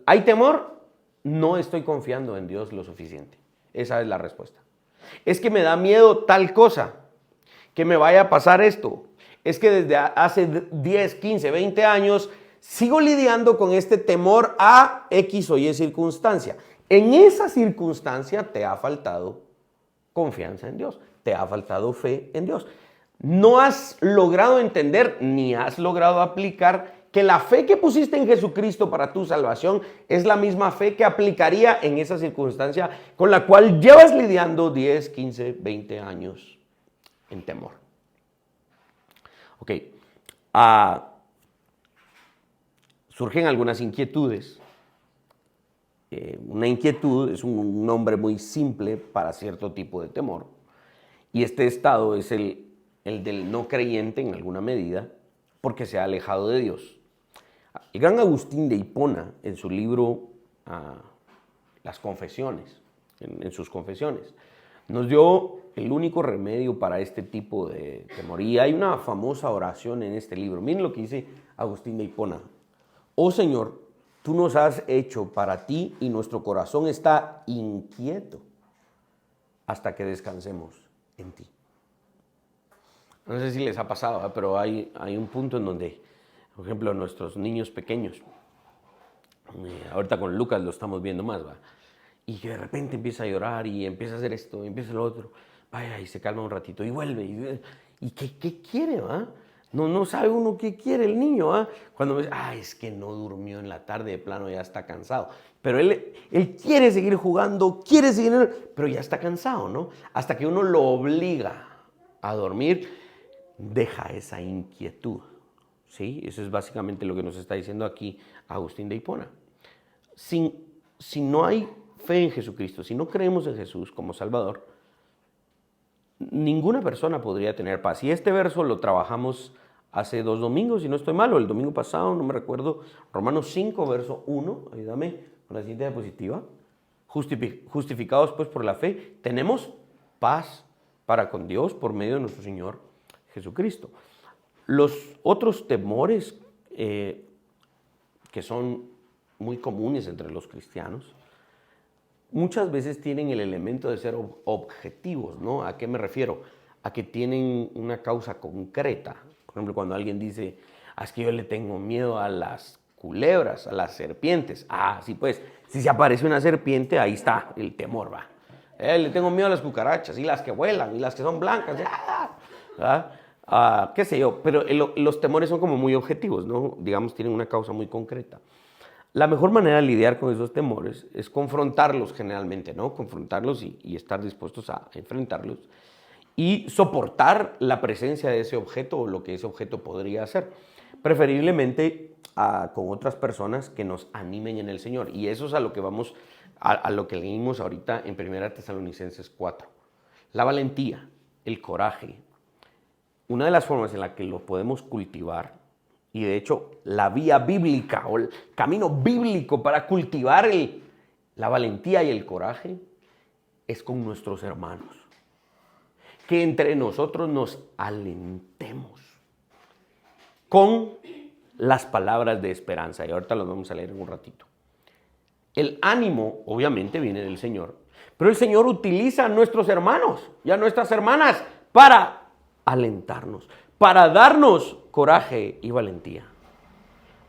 ¿Hay temor? No estoy confiando en Dios lo suficiente. Esa es la respuesta. Es que me da miedo tal cosa, que me vaya a pasar esto. Es que desde hace 10, 15, 20 años sigo lidiando con este temor a X o Y circunstancia. En esa circunstancia te ha faltado confianza en Dios, te ha faltado fe en Dios. No has logrado entender ni has logrado aplicar que la fe que pusiste en Jesucristo para tu salvación es la misma fe que aplicaría en esa circunstancia con la cual llevas lidiando 10, 15, 20 años en temor. Ok, surgen algunas inquietudes. Una inquietud es un nombre muy simple para cierto tipo de temor. Y este estado es el del no creyente en alguna medida porque se ha alejado de Dios. El gran Agustín de Hipona, en su libro Las Confesiones, en sus confesiones, nos dio el único remedio para este tipo de temor. Y hay una famosa oración en este libro. Miren lo que dice Agustín de Hipona. Oh Señor, tú nos has hecho para ti y nuestro corazón está inquieto hasta que descansemos en ti. No sé si les ha pasado, pero hay un punto en donde, por ejemplo, nuestros niños pequeños, ahorita con Lucas lo estamos viendo más, ¿va? Y que de repente empieza a llorar y empieza a hacer esto, empieza lo otro, vaya, y se calma un ratito y vuelve. ¿Y qué quiere, va? No sabe uno qué quiere el niño, ¿ah? Cuando me dice, es que no durmió en la tarde, de plano ya está cansado. Pero él quiere seguir jugando, pero ya está cansado, ¿no? Hasta que uno lo obliga a dormir, deja esa inquietud, ¿sí? Eso es básicamente lo que nos está diciendo aquí Agustín de Hipona. Si no hay fe en Jesucristo, si no creemos en Jesús como Salvador, ninguna persona podría tener paz. Y este verso lo trabajamos hace 2 domingos, si no estoy mal, o el domingo pasado, no me recuerdo, Romanos 5, verso 1, ayúdame con la siguiente diapositiva. Justificados pues por la fe, tenemos paz para con Dios por medio de nuestro Señor Jesucristo. Los otros temores que son muy comunes entre los cristianos, muchas veces tienen el elemento de ser objetivos, ¿no? ¿A qué me refiero? A que tienen una causa concreta. Por ejemplo, cuando alguien dice, es que yo le tengo miedo a las culebras, a las serpientes. Sí, pues, si se aparece una serpiente, ahí está el temor, va. Le tengo miedo a las cucarachas, y las que vuelan, y las que son blancas. Qué sé yo, pero los temores son como muy objetivos, ¿no? Digamos, tienen una causa muy concreta. La mejor manera de lidiar con esos temores es confrontarlos generalmente, ¿no? Confrontarlos y estar dispuestos a enfrentarlos y soportar la presencia de ese objeto o lo que ese objeto podría hacer. Preferiblemente con otras personas que nos animen en el Señor. Y eso es a lo que vamos, a lo que leímos ahorita en 1 Tesalonicenses 4. La valentía, el coraje. Una de las formas en la que lo podemos cultivar, y de hecho la vía bíblica o el camino bíblico para cultivar la valentía y el coraje, es con nuestros hermanos. Que entre nosotros nos alentemos con las palabras de esperanza. Y ahorita los vamos a leer en un ratito. El ánimo, obviamente, viene del Señor. Pero el Señor utiliza a nuestros hermanos y a nuestras hermanas para alentarnos, para darnos coraje y valentía.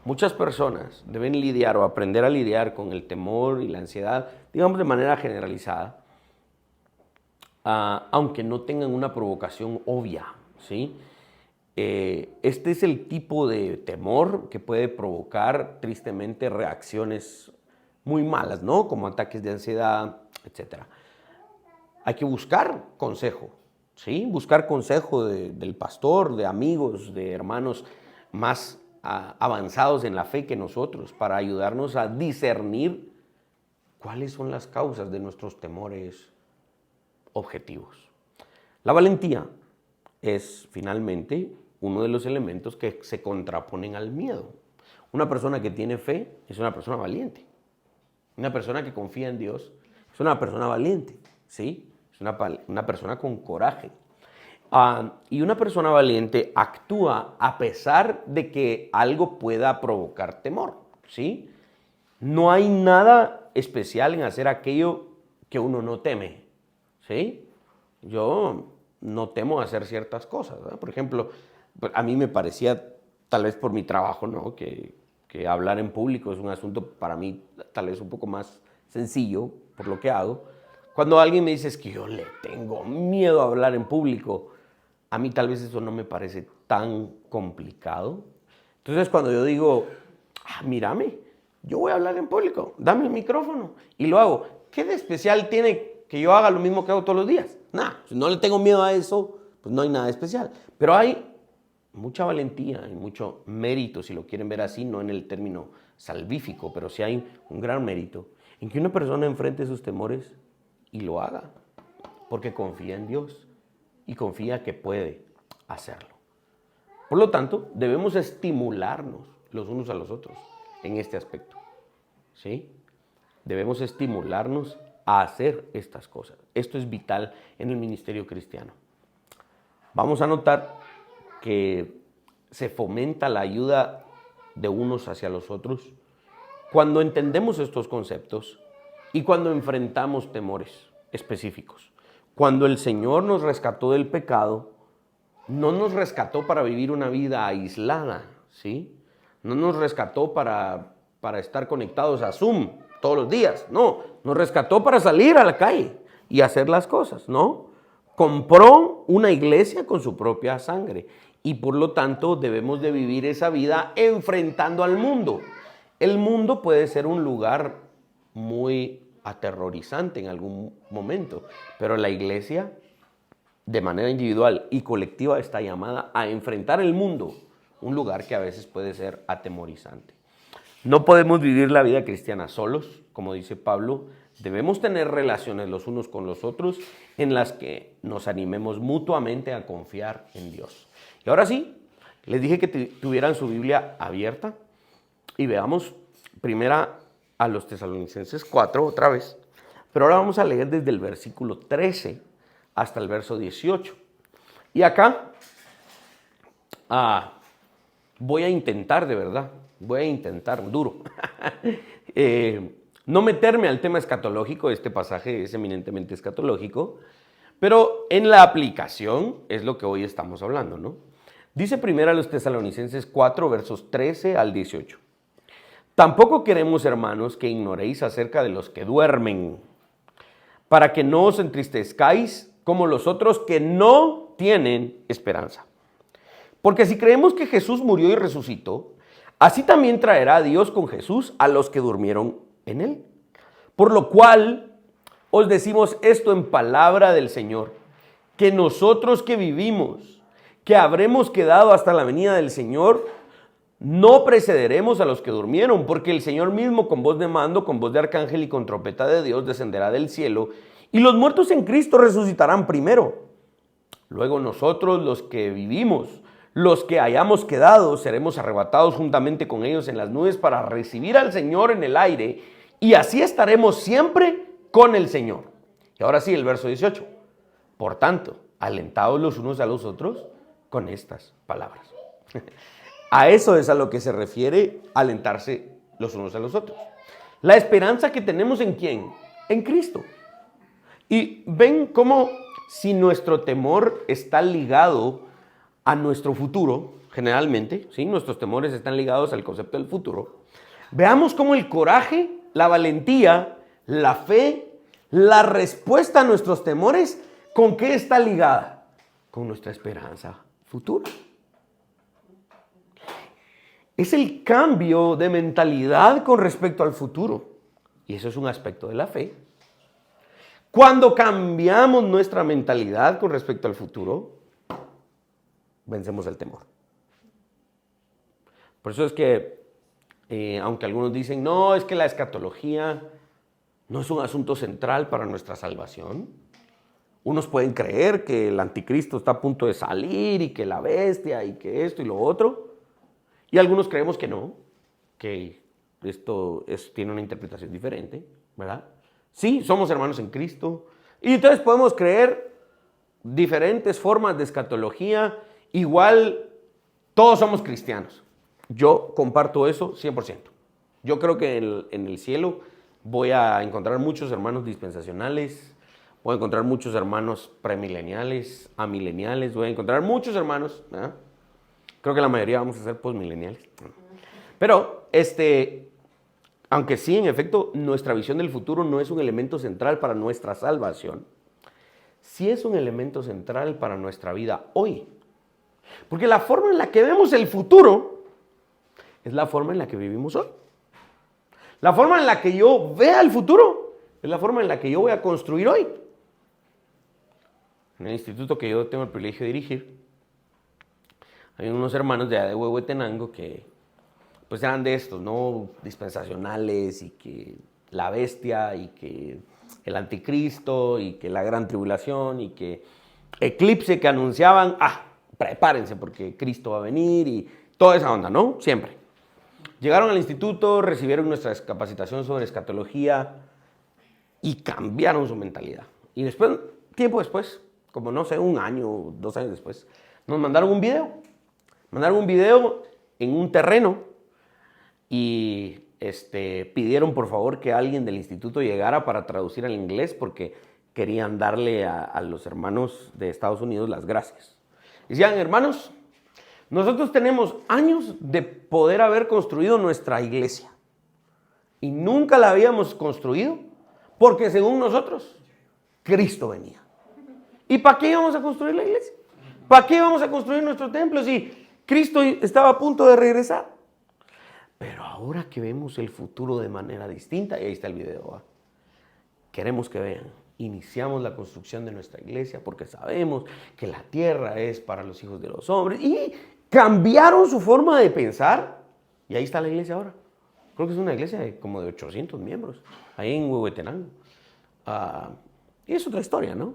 Muchas personas deben lidiar o aprender a lidiar con el temor y la ansiedad, digamos de manera generalizada, aunque no tengan una provocación obvia, ¿sí? Este es el tipo de temor que puede provocar tristemente reacciones muy malas, ¿no? Como ataques de ansiedad, etc. Hay que buscar consejo, ¿sí? Buscar consejo del pastor, de amigos, de hermanos más avanzados en la fe que nosotros para ayudarnos a discernir cuáles son las causas de nuestros temores objetivos. La valentía es finalmente uno de los elementos que se contraponen al miedo. Una persona que tiene fe es una persona valiente. Una persona que confía en Dios es una persona valiente, ¿sí? Es una persona con coraje. Y una persona valiente actúa a pesar de que algo pueda provocar temor, ¿sí? No hay nada especial en hacer aquello que uno no teme, ¿sí? Yo no temo hacer ciertas cosas, ¿verdad? Por ejemplo, a mí me parecía, tal vez por mi trabajo, ¿no? que hablar en público es un asunto para mí tal vez un poco más sencillo por lo que hago. Cuando alguien me dice es que yo le tengo miedo a hablar en público, a mí tal vez eso no me parece tan complicado. Entonces cuando yo digo, mírame, yo voy a hablar en público, dame el micrófono y lo hago. ¿Qué de especial tiene que yo haga lo mismo que hago todos los días? Nada, si no le tengo miedo a eso, pues no hay nada especial. Pero hay mucha valentía y mucho mérito, si lo quieren ver así, no en el término salvífico, pero sí hay un gran mérito en que una persona enfrente sus temores y lo haga, porque confía en Dios y confía que puede hacerlo. Por lo tanto, debemos estimularnos los unos a los otros en este aspecto, ¿sí? Debemos estimularnos a hacer estas cosas. Esto es vital en el ministerio cristiano. Vamos a notar que se fomenta la ayuda de unos hacia los otros cuando entendemos estos conceptos y cuando enfrentamos temores específicos. Cuando el Señor nos rescató del pecado, no nos rescató para vivir una vida aislada, ¿sí? No nos rescató para estar conectados a Zoom todos los días, no. Nos rescató para salir a la calle y hacer las cosas, ¿no? Compró una iglesia con su propia sangre y por lo tanto debemos de vivir esa vida enfrentando al mundo. El mundo puede ser un lugar muy aterrorizante en algún momento, pero la iglesia de manera individual y colectiva está llamada a enfrentar el mundo, un lugar que a veces puede ser atemorizante. No podemos vivir la vida cristiana solos, como dice Pablo. Debemos tener relaciones los unos con los otros en las que nos animemos mutuamente a confiar en Dios. Y ahora sí, les dije que tuvieran su Biblia abierta y veamos primera a los Tesalonicenses 4 otra vez. Pero ahora vamos a leer desde el versículo 13 hasta el verso 18. Y acá voy a intentar de verdad, voy a intentar duro, no meterme al tema escatológico. Este pasaje es eminentemente escatológico, pero en la aplicación es lo que hoy estamos hablando, ¿no? Dice primero a los Tesalonicenses 4, versos 13 al 18. Tampoco queremos, hermanos, que ignoréis acerca de los que duermen, para que no os entristezcáis como los otros que no tienen esperanza. Porque si creemos que Jesús murió y resucitó, así también traerá Dios con Jesús a los que durmieron en él. Por lo cual os decimos esto en palabra del Señor, que nosotros que vivimos, que habremos quedado hasta la venida del Señor, no precederemos a los que durmieron, porque el Señor mismo con voz de mando, con voz de arcángel y con trompeta de Dios descenderá del cielo, y los muertos en Cristo resucitarán primero. Luego nosotros, los que vivimos, los que hayamos quedado, seremos arrebatados juntamente con ellos en las nubes para recibir al Señor en el aire, y así estaremos siempre con el Señor. Y ahora sí, el verso 18. Por tanto, alentaos los unos a los otros con estas palabras. A eso es a lo que se refiere alentarse los unos a los otros. La esperanza que tenemos ¿en quién? En Cristo. Y ven cómo si nuestro temor está ligado a nuestro futuro, generalmente, ¿sí? Nuestros temores están ligados al concepto del futuro. Veamos cómo el coraje, la valentía, la fe, la respuesta a nuestros temores ¿Con qué está ligada? Con nuestra esperanza futura. Es el cambio de mentalidad con respecto al futuro. Y eso es un aspecto de la fe. Cuando cambiamos nuestra mentalidad con respecto al futuro, vencemos el temor. Por eso es que, aunque algunos dicen, no, es que la escatología no es un asunto central para nuestra salvación. Unos pueden creer que el anticristo está a punto de salir y que la bestia y que esto y lo otro. Y algunos creemos que no, que esto tiene una interpretación diferente, ¿verdad? Sí, somos hermanos en Cristo. Y entonces podemos creer diferentes formas de escatología. Igual, todos somos cristianos. Yo comparto eso 100%. Yo creo que en el cielo voy a encontrar muchos hermanos dispensacionales, voy a encontrar muchos hermanos premileniales, amileniales, voy a encontrar muchos hermanos, ¿verdad? Creo que la mayoría vamos a ser postmileniales. Pero, aunque sí, en efecto, nuestra visión del futuro no es un elemento central para nuestra salvación, sí es un elemento central para nuestra vida hoy. Porque la forma en la que vemos el futuro es la forma en la que vivimos hoy. La forma en la que yo vea el futuro es la forma en la que yo voy a construir hoy. En el instituto que yo tengo el privilegio de dirigir, hay unos hermanos de Huehuetenango que pues eran de estos, ¿no? Dispensacionales y que la bestia y que el anticristo y que la gran tribulación y que eclipse que anunciaban, prepárense porque Cristo va a venir y toda esa onda, ¿no? Siempre. Llegaron al instituto, recibieron nuestra capacitación sobre escatología y cambiaron su mentalidad. Y después, tiempo después, como no sé, 1 año, 2 años después, nos mandaron un video. Mandaron un video en un terreno y pidieron por favor que alguien del instituto llegara para traducir al inglés porque querían darle a los hermanos de Estados Unidos las gracias. Decían, hermanos, nosotros tenemos años de poder haber construido nuestra iglesia y nunca la habíamos construido porque según nosotros, Cristo venía. ¿Y para qué íbamos a construir la iglesia? ¿Para qué íbamos a construir nuestro templo si Cristo estaba a punto de regresar? Pero ahora que vemos el futuro de manera distinta, y ahí está el video, queremos que vean, iniciamos la construcción de nuestra iglesia porque sabemos que la tierra es para los hijos de los hombres y cambiaron su forma de pensar y ahí está la iglesia ahora. Creo que es una iglesia de como de 800 miembros, ahí en Huehuetenango. Y es otra historia, ¿no?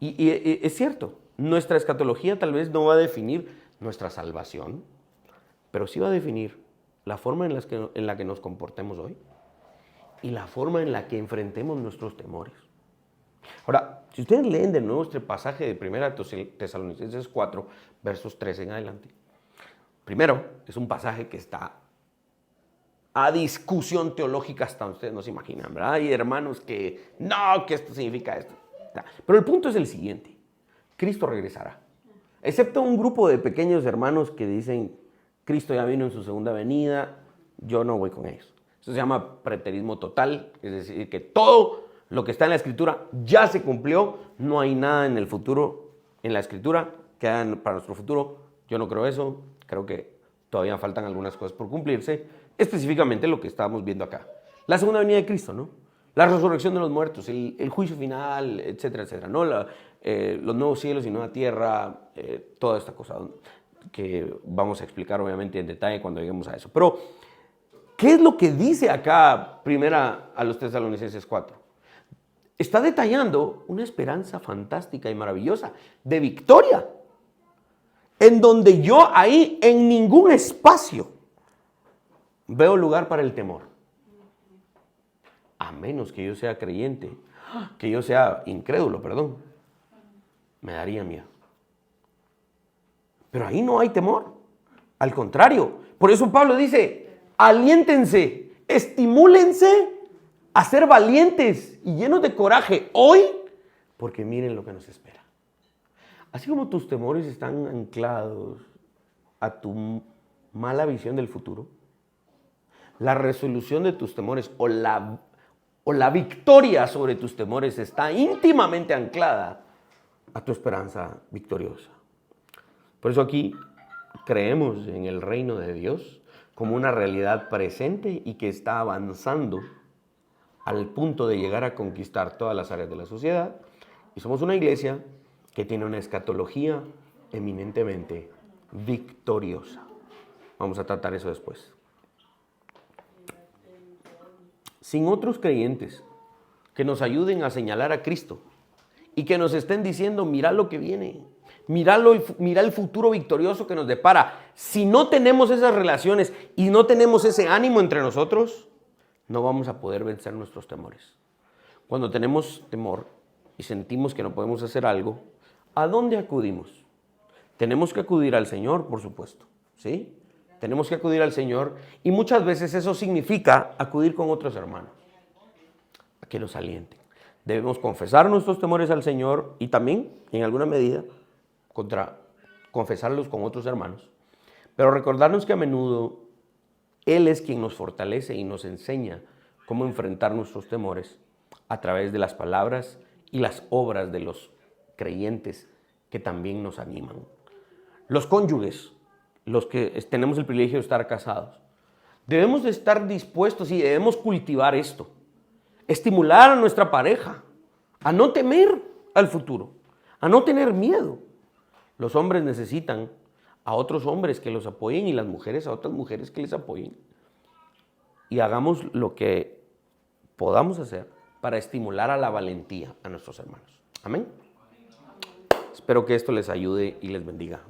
Y es cierto, nuestra escatología tal vez no va a definir nuestra salvación, pero sí va a definir la forma en la que nos comportemos hoy y la forma en la que enfrentemos nuestros temores. Ahora, si ustedes leen de nuevo este pasaje de 1 Tesalonicenses 4, versos 13 en adelante, primero, es un pasaje que está a discusión teológica hasta ustedes no se imaginan, ¿verdad? Hay hermanos que, no, que esto significa esto. Pero el punto es el siguiente, Cristo regresará. Excepto un grupo de pequeños hermanos que dicen, Cristo ya vino en su segunda venida, yo no voy con ellos. Eso se llama preterismo total, es decir, que todo lo que está en la Escritura ya se cumplió, no hay nada en el futuro, en la Escritura, que hagan para nuestro futuro. Yo no creo eso, creo que todavía faltan algunas cosas por cumplirse, específicamente lo que estábamos viendo acá. La segunda venida de Cristo, ¿no? La resurrección de los muertos, el juicio final, etcétera, etcétera, ¿no? Los nuevos cielos y nueva tierra, toda esta cosa que vamos a explicar obviamente en detalle cuando lleguemos a eso. Pero, ¿qué es lo que dice acá primera a los Tesalonicenses 4? Está detallando una esperanza fantástica y maravillosa de victoria, en donde yo ahí en ningún espacio veo lugar para el temor. A menos que yo sea creyente, que yo sea incrédulo, perdón, me daría miedo. Pero ahí no hay temor. Al contrario, por eso Pablo dice, aliéntense, estimúlense a ser valientes y llenos de coraje hoy, porque miren lo que nos espera. Así como tus temores están anclados a tu mala visión del futuro, la resolución de tus temores o o la victoria sobre tus temores está íntimamente anclada a tu esperanza victoriosa. Por eso aquí creemos en el reino de Dios como una realidad presente y que está avanzando al punto de llegar a conquistar todas las áreas de la sociedad. Y somos una iglesia que tiene una escatología eminentemente victoriosa. Vamos a tratar eso después. Sin otros creyentes que nos ayuden a señalar a Cristo y que nos estén diciendo, mira lo que viene, mira el futuro victorioso que nos depara. Si no tenemos esas relaciones y no tenemos ese ánimo entre nosotros, no vamos a poder vencer nuestros temores. Cuando tenemos temor y sentimos que no podemos hacer algo, ¿a dónde acudimos? Tenemos que acudir al Señor, por supuesto, ¿sí? Tenemos que acudir al Señor y muchas veces eso significa acudir con otros hermanos a que nos alienten. Debemos confesar nuestros temores al Señor y también, en alguna medida, confesarlos con otros hermanos. Pero recordarnos que a menudo Él es quien nos fortalece y nos enseña cómo enfrentar nuestros temores a través de las palabras y las obras de los creyentes que también nos animan. Los cónyuges, los que tenemos el privilegio de estar casados, debemos de estar dispuestos y debemos cultivar esto. Estimular a nuestra pareja a no temer al futuro, a no tener miedo. Los hombres necesitan a otros hombres que los apoyen y las mujeres a otras mujeres que les apoyen. Y hagamos lo que podamos hacer para estimular a la valentía a nuestros hermanos. Amén. Espero que esto les ayude y les bendiga.